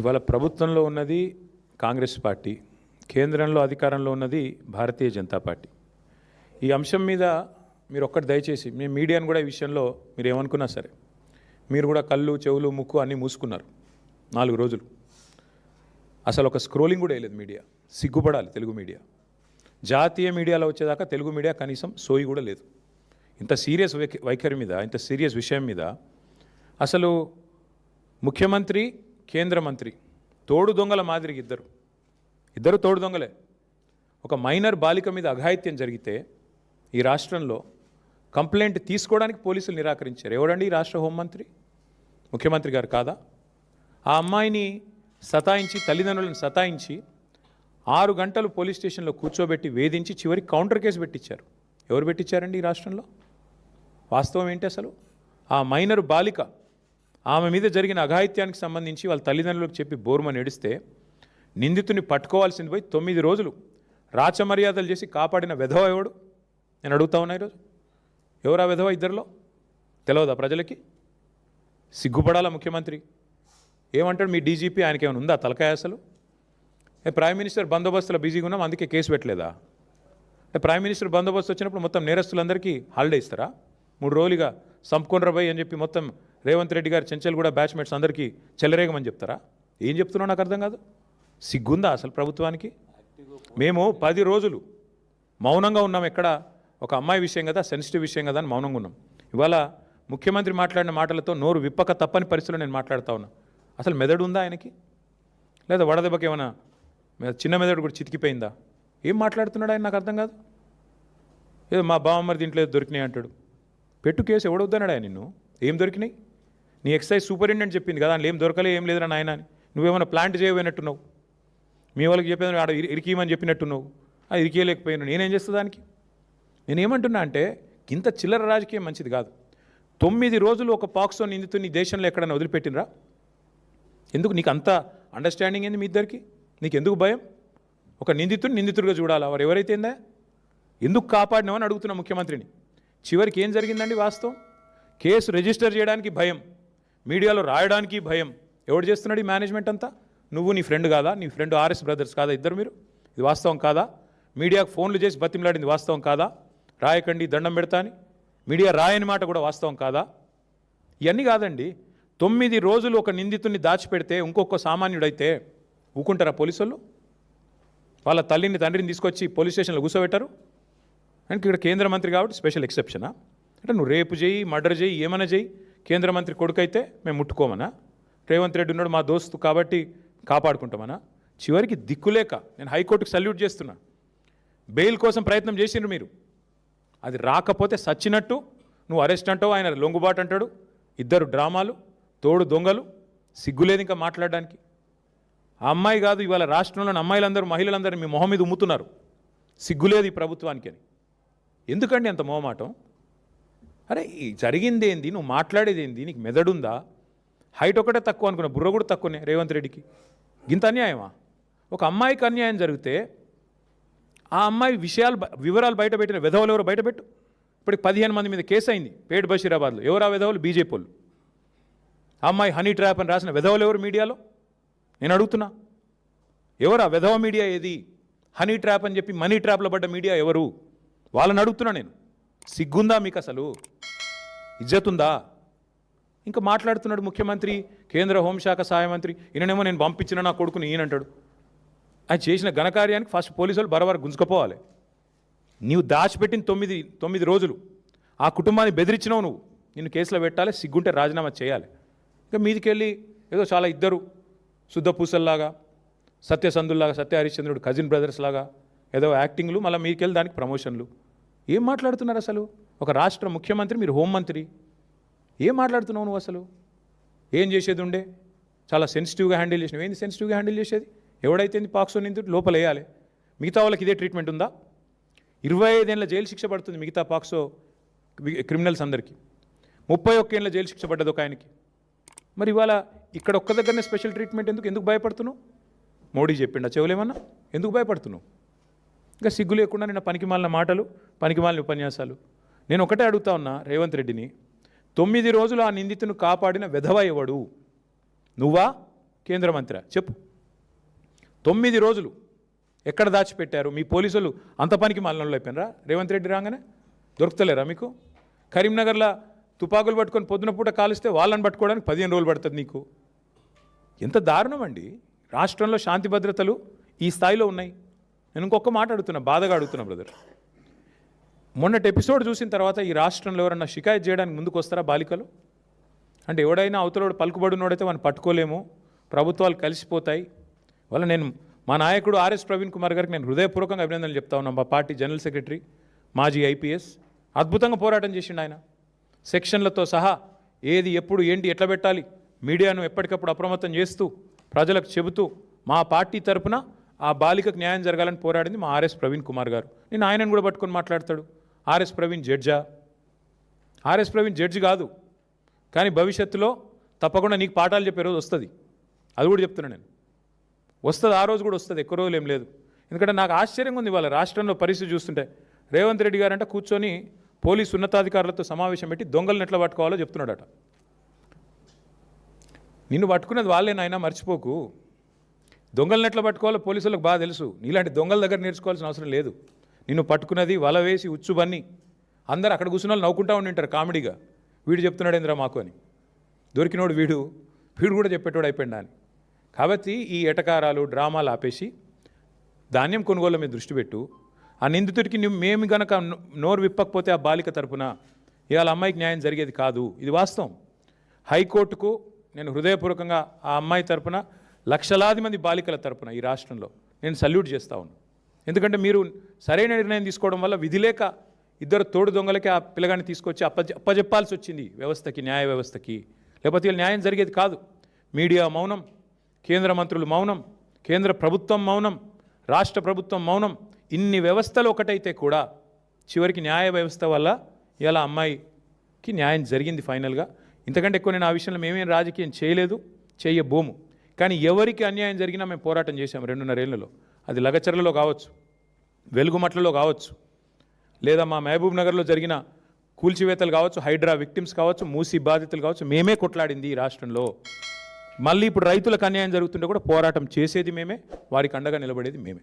ఇవాళ ప్రభుత్వంలో ఉన్నది కాంగ్రెస్ పార్టీ, కేంద్రంలో అధికారంలో ఉన్నది భారతీయ జనతా పార్టీ. ఈ అంశం మీద మీరు ఒక్కటి దయచేసి మీ మీడియాను కూడా ఈ విషయంలో మీరు ఏమనుకున్నా సరే, మీరు కూడా కళ్ళు చెవులు ముక్కు అన్నీ మూసుకున్నారు 4 రోజులు. అసలు ఒక స్క్రోలింగ్ కూడా వేయలేదు మీడియా. సిగ్గుపడాలి తెలుగు మీడియా. జాతీయ మీడియాలో వచ్చేదాకా తెలుగు మీడియా కనీసం సోయి కూడా లేదు. ఇంత సీరియస్ వైఖరి మీద, ఇంత సీరియస్ విషయం మీద అసలు ముఖ్యమంత్రి, కేంద్ర మంత్రి తోడు దొంగల మాదిరిగా ఇద్దరు తోడు దొంగలే. ఒక మైనర్ బాలిక మీద అఘాయిత్యం జరిగితే ఈ రాష్ట్రంలో కంప్లైంట్ తీసుకోవడానికి పోలీసులు నిరాకరించారు. ఎవరండి ఈ రాష్ట్ర హోంమంత్రి? ముఖ్యమంత్రి గారు కాదా? ఆ అమ్మాయిని సతాయించి, తల్లిదండ్రులను సతాయించి 6 గంటలు పోలీస్ స్టేషన్లో కూర్చోబెట్టి వేధించి చివరికి కౌంటర్ కేసు పెట్టించారు. ఎవరు పెట్టించారండి ఈ రాష్ట్రంలో? వాస్తవం ఏంటి అసలు? ఆ మైనర్ బాలిక, ఆమె మీద జరిగిన అఘాయిత్యానికి సంబంధించి వాళ్ళ తల్లిదండ్రులకు చెప్పి బోర్మని ఏడిస్తే నిందితుని పట్టుకోవాల్సింది పోయి 9 రోజులు రాచమర్యాదలు చేసి కాపాడిన వెధవ ఎవడు? నేను అడుగుతా ఉన్నా ఈరోజు. ఎవరా వెధవ? ఇద్దరిలో తెలియదా ప్రజలకి? సిగ్గుపడాలా ముఖ్యమంత్రి? ఏమంటాడు మీ డీజీపీ? ఆయనకి ఏమైనా ఉందా తలకాయ అసలు? ప్రైమ్ మినిస్టర్ బందోబస్తులో బిజీగా ఉన్నాం అందుకే కేసు పెట్టలేదా? ప్రైమ్ మినిస్టర్ బందోబస్తు వచ్చినప్పుడు మొత్తం నేరస్తులందరికీ హాలిడే ఇస్తారా? 3 రోజులుగా సంపుకొనరబోయ్ అని చెప్పి మొత్తం రేవంత్ రెడ్డి గారు చెంచల్ కూడా బ్యాచ్మేట్స్ అందరికీ చెలరేగమని చెప్తారా? ఏం చెప్తున్నావు నాకు అర్థం కాదు. సిగ్గుందా అసలు ప్రభుత్వానికి? మేము 10 రోజులు మౌనంగా ఉన్నాం. ఎక్కడ ఒక అమ్మాయి విషయం కదా, సెన్సిటివ్ విషయం కదా అని మౌనంగా ఉన్నాం. ఇవాళ ముఖ్యమంత్రి మాట్లాడిన మాటలతో నోరు విప్పక తప్పని పరిస్థితిలో నేను మాట్లాడుతూ ఉన్నా. అసలు మెదడు ఉందా ఆయనకి? లేదా వడదెబ్బకి ఏమైనా చిన్న మెదడు కూడా చితికిపోయిందా? ఏం మాట్లాడుతున్నాడు ఆయన? నాకు అర్థం కాదు. ఏదో మా బావమ్మరి దీంట్లో దొరికినాయి అంటాడు. పెట్టు కేసు, ఎవడొద్దన్నాడు ఆయన నిన్ను? ఏం దొరికినాయి? నీ ఎక్సైజ్ సూపరింటెండెంట్ చెప్పింది కదా, అందులో ఏం దొరకలే, ఏం లేదురా నాయన అని. నువ్వేమైనా ప్లాంట్ చేయబోయినట్టున్నావు. మీ వాళ్ళకి చెప్పేది ఆడ ఇరికీయమని చెప్పినట్టున్నావు. అది ఇరికేయలేకపోయాను. నేనేం చేస్తా దానికి? నేనేమంటున్నా అంటే ఇంత చిల్లర రాజకీయం మంచిది కాదు. 9 రోజులు ఒక పాక్సో నిందితుని దేశంలో ఎక్కడైనా వదిలిపెట్టినరా? ఎందుకు నీకు అంత అండర్స్టాండింగ్ ఏంది మీ ఇద్దరికి? నీకు ఎందుకు భయం? ఒక నిందితుడిగా చూడాలా? వారు ఎవరైతే ఏందా ఎందుకు కాపాడినామని అడుగుతున్నా ముఖ్యమంత్రిని. చివరికి ఏం జరిగిందండి వాస్తవం? కేసు రిజిస్టర్ చేయడానికి భయం, మీడియాలో రాయడానికి భయం. ఎవడు చేస్తున్నాడు ఈ మేనేజ్మెంట్ అంతా? నువ్వు, నీ ఫ్రెండ్ కాదా? నీ ఫ్రెండ్ ఆర్ఎస్ బ్రదర్స్ కాదా ఇద్దరు మీరు? ఇది వాస్తవం కాదా? మీడియాకు ఫోన్లు చేసి బతిమలాడింది వాస్తవం కాదా? రాయకండి, దండం పెడతా అని మీడియా రాయని మాట కూడా వాస్తవం కాదా? ఇవన్నీ కాదండి. 9 రోజులు ఒక నిందితుడిని దాచిపెడితే ఇంకొక సామాన్యుడైతే ఊకుంటారా పోలీసులు? వాళ్ళ తల్లిని తండ్రిని తీసుకొచ్చి పోలీస్ స్టేషన్లో కూర్చోబెట్టారు. అంటే ఇక్కడ కేంద్ర మంత్రి కాబట్టి స్పెషల్ ఎక్సెప్షనా? అంటే నువ్వు రేపు చేయి, మర్డర్ చేయి, ఏమైనా చేయి, కేంద్ర మంత్రి కొడుకైతే మేము ముట్టుకోమనా? రేవంత్ రెడ్డి ఉన్నాడు మా దోస్తు కాబట్టి కాపాడుకుంటామనా? చివరికి దిక్కులేక నేను హైకోర్టుకు సల్యూట్ చేస్తున్నా. బెయిల్ కోసం ప్రయత్నం చేసిండ్రు మీరు, అది రాకపోతే సచ్చినట్టు నువ్వు అరెస్ట్ అంటావు, ఆయన లొంగుబాటు అంటాడు. ఇద్దరు డ్రామాలు, తోడు దొంగలు. సిగ్గులేదు ఇంకా మాట్లాడడానికి. ఆ అమ్మాయి కాదు, ఇవాళ రాష్ట్రంలోని అమ్మాయిలందరూ, మహిళలందరూ మీ మొహం మీద ఉమ్ముతున్నారు. సిగ్గులేదు ఈ ప్రభుత్వానికి అని. ఎందుకండి అంత మొహమాటం? అరే జరిగింది ఏంది? నువ్వు మాట్లాడేది ఏంది? నీకు మెదడుందా? హైట్ ఒకటే తక్కువ అనుకున్నా, బుర్ర కూడా తక్కువనే రేవంత్ రెడ్డికి. ఇంత అన్యాయమా? ఒక అమ్మాయికి అన్యాయం జరిగితే ఆ అమ్మాయి వివరాలు బయటపెట్టిన వెధవలు ఎవరు బయటపెట్టు. ఇప్పటికి 15 మంది మీద కేసు అయింది పేట్ బషీరాబాద్లో. ఎవరు ఆ వెధవలు? బీజేపీ వాళ్ళు. ఆ అమ్మాయి హనీ ట్రాప్ అని రాసిన వెధవలు ఎవరు మీడియాలో? నేను అడుగుతున్నా, ఎవరు ఆ వెధవ మీడియా? ఏది హనీ ట్రాప్ అని చెప్పి మనీ ట్రాప్లో పడ్డ మీడియా ఎవరు? వాళ్ళని అడుగుతున్నా నేను. సిగ్గుందా మీకు అసలు? ఇజ్జతుందా? ఇంకా మాట్లాడుతున్నాడు ముఖ్యమంత్రి, కేంద్ర హోంశాఖ సహాయ మంత్రి. ఈయననేమో నేను పంపించిన నా కొడుకుని ఈయనంటాడు. ఆయన చేసిన ఘనకార్యానికి ఫస్ట్ పోలీసు వాళ్ళు బరబర గుంజుకపోవాలి. నీవు దాచిపెట్టిన 9 రోజులు ఆ కుటుంబాన్ని బెదిరించినావు నువ్వు. నిన్ను కేసులో పెట్టాలి, సిగ్గుంటే రాజీనామా చేయాలి. ఇక మీదికెళ్ళి ఏదో చాలా ఇద్దరు శుద్ధపూసల్లాగా, సత్యసంధుల్లాగా, సత్య హరిశ్చంద్రుడు కజిన్ బ్రదర్స్ లాగా ఏదో యాక్టింగ్లు, మళ్ళీ మీదికెళ్ళి దానికి ప్రమోషన్లు. ఏం మాట్లాడుతున్నారు అసలు? ఒక రాష్ట్ర ముఖ్యమంత్రి, మీరు హోంమంత్రి, ఏం మాట్లాడుతున్నావు నువ్వు అసలు? ఏం చేసేది ఉండే? చాలా సెన్సిటివ్గా హ్యాండిల్ చేసినావు. ఏంది సెన్సిటివ్గా హ్యాండిల్ చేసేది? ఎవడైతే పాక్సో నిందితుడు లోపల వేయాలి. మిగతా వాళ్ళకి ఇదే ట్రీట్మెంట్ ఉందా? 25 ఏళ్ళ జైలు శిక్ష పడుతుంది మిగతా పాక్సో క్రిమినల్స్ అందరికీ. 31 ఏళ్ళ జైలు శిక్ష పడ్డది ఒక ఆయనకి. మరి ఇవాళ ఇక్కడ ఒక్క దగ్గరనే స్పెషల్ ట్రీట్మెంట్ ఎందుకు భయపడుతున్నావు? మోడీ చెప్పిండా చెవులేమన్నా? ఎందుకు భయపడుతున్నావు? ఇంకా సిగ్గు లేకుండా నిన్న పనికిమాలిన మాటలు, పనికిమాలిన ఉపన్యాసాలు. నేను ఒకటే అడుగుతా ఉన్నా రేవంత్ రెడ్డిని, 9 రోజులు ఆ నిందితును కాపాడిన వెధవ ఎవడు? నువ్వా కేంద్ర మంత్రి? చెప్పు. 9 రోజులు ఎక్కడ దాచిపెట్టారు? మీ పోలీసులు అంత పనికి మాలినోళ్ళు అయిపోయినరా? రేవంత్ రెడ్డి రాగానే దొరుకుతలేరా మీకు? కరీంనగర్లో తుపాకులు పట్టుకొని పొద్దున పూట కాలిస్తే వాళ్ళని పట్టుకోవడానికి 15 రోజులు పడుతుంది నీకు. ఎంత దారుణం అండి. రాష్ట్రంలో శాంతి భద్రతలు ఈ స్థాయిలో ఉన్నాయి. నేను ఇంకొక మాట అడుగుతున్నా, బాధగా అడుగుతున్నా బ్రదర్. మొన్నటి ఎపిసోడ్ చూసిన తర్వాత ఈ రాష్ట్రంలో ఎవరన్నా షికాయత్ చేయడానికి ముందుకు వస్తారా బాలికలు? అంటే ఎవడైనా అవతలోడు పలుకుబడినోడైతే వాడిని పట్టుకోలేము, ప్రభుత్వాలు కలిసిపోతాయి. వల్ల నేను మా నాయకుడు ఆర్ఎస్ ప్రవీణ్ కుమార్ గారికి నేను హృదయపూర్వకంగా అభినందనలు చెప్తా ఉన్నాను. మా పార్టీ జనరల్ సెక్రటరీ, మాజీ ఐపీఎస్, అద్భుతంగా పోరాటం చేసిండు ఆయన. సెక్షన్లతో సహా ఏది ఎప్పుడు ఏంటి ఎట్లా పెట్టాలి మీడియాను ఎప్పటికప్పుడు అప్రమత్తం చేస్తూ ప్రజలకు చెబుతూ మా పార్టీ తరపున ఆ బాలికకు న్యాయం జరగాలని పోరాడింది మా ఆర్ఎస్ ప్రవీణ్ కుమార్ గారు. నేను ఆయనను కూడా పట్టుకొని మాట్లాడతాడు. ఆర్ఎస్ ప్రవీణ్ జడ్జా? ఆర్ఎస్ ప్రవీణ్ జడ్జి కాదు, కానీ భవిష్యత్తులో తప్పకుండా నీకు పాఠాలు చెప్పే రోజు వస్తుంది. అది కూడా చెప్తున్నాను నేను, వస్తుంది. ఆ రోజు కూడా వస్తుంది, ఎక్కువ రోజులు ఏం లేదు. ఎందుకంటే నాకు ఆశ్చర్యంగా ఉంది ఇవాళ రాష్ట్రంలో పరిస్థితి చూస్తుంటే. రేవంత్ రెడ్డి గారంటే కూర్చొని పోలీసు ఉన్నతాధికారులతో సమావేశం పెట్టి దొంగలను ఎట్లా పట్టుకోవాలో చెప్తున్నాడట. నిన్ను పట్టుకున్నది వాళ్ళేనాయనా, మర్చిపోకు. దొంగలను ఎట్లా పట్టుకోవాలో పోలీసులకు బాగా తెలుసు. నీలాంటి దొంగల దగ్గర నేర్చుకోవాల్సిన అవసరం లేదు. నిన్ను పట్టుకున్నది వల వేసి ఉచ్చుబన్ని అందరూ అక్కడ కూర్చున్న వాళ్ళు నవ్వుకుంటా ఉండింటారు కామెడీగా, వీడు చెప్తున్నాడు ఏంద్రా మాకు అని. దొరికినోడు వీడు కూడా చెప్పేటోడు అయిపోయిందా అని. కాబట్టి ఈ ఎటకారాలు డ్రామాలు ఆపేసి ధాన్యం కొనుగోలు మీద దృష్టి పెట్టు. ఆ నిందితుడికి మేము గనక నోరు విప్పకపోతే ఆ బాలిక తరపున ఇవాళ అమ్మాయికి న్యాయం జరిగేది కాదు. ఇది వాస్తవం. హైకోర్టుకు నేను హృదయపూర్వకంగా ఆ అమ్మాయి తరపున, లక్షలాది మంది బాలికల తరపున ఈ రాష్ట్రంలో నేను సల్యూట్ చేస్తా ఉన్నాను. ఎందుకంటే మీరు సరైన నిర్ణయం తీసుకోవడం వల్ల విధి లేక ఇద్దరు తోడు దొంగలకి ఆ పిల్లగాన్ని తీసుకొచ్చి అప్పజెప్పాల్సి వచ్చింది వ్యవస్థకి, న్యాయ వ్యవస్థకి. లేకపోతే వీళ్ళు న్యాయం జరిగేది కాదు. మీడియా మౌనం, కేంద్ర మంత్రులు మౌనం, కేంద్ర ప్రభుత్వం మౌనం, రాష్ట్ర ప్రభుత్వం మౌనం. ఇన్ని వ్యవస్థలు ఒకటైతే కూడా చివరికి న్యాయ వ్యవస్థ వల్ల ఇలా అమ్మాయికి న్యాయం జరిగింది ఫైనల్గా. ఇంతకంటే ఎక్కువ నేను ఆ విషయంలో మేమేం రాజకీయం చేయలేదు, చేయబోము. కానీ ఎవరికి అన్యాయం జరిగినా మేము పోరాటం చేశాము 2.5 ఏళ్లలో. అది లగచర్లలో కావచ్చు, వెలుగుమట్లలో కావచ్చు, లేదా మా మహబూబ్ నగర్లో జరిగిన కూల్చివేతలు కావచ్చు, హైడ్రా విక్టిమ్స్ కావచ్చు, మూసీ బాధితులు కావచ్చు. మేమే కొట్లాడింది ఈ రాష్ట్రంలో. మళ్ళీ ఇప్పుడు రైతులకు అన్యాయం జరుగుతుంటే కూడా పోరాటం చేసేది మేమే, వారికి అండగా నిలబడేది మేమే.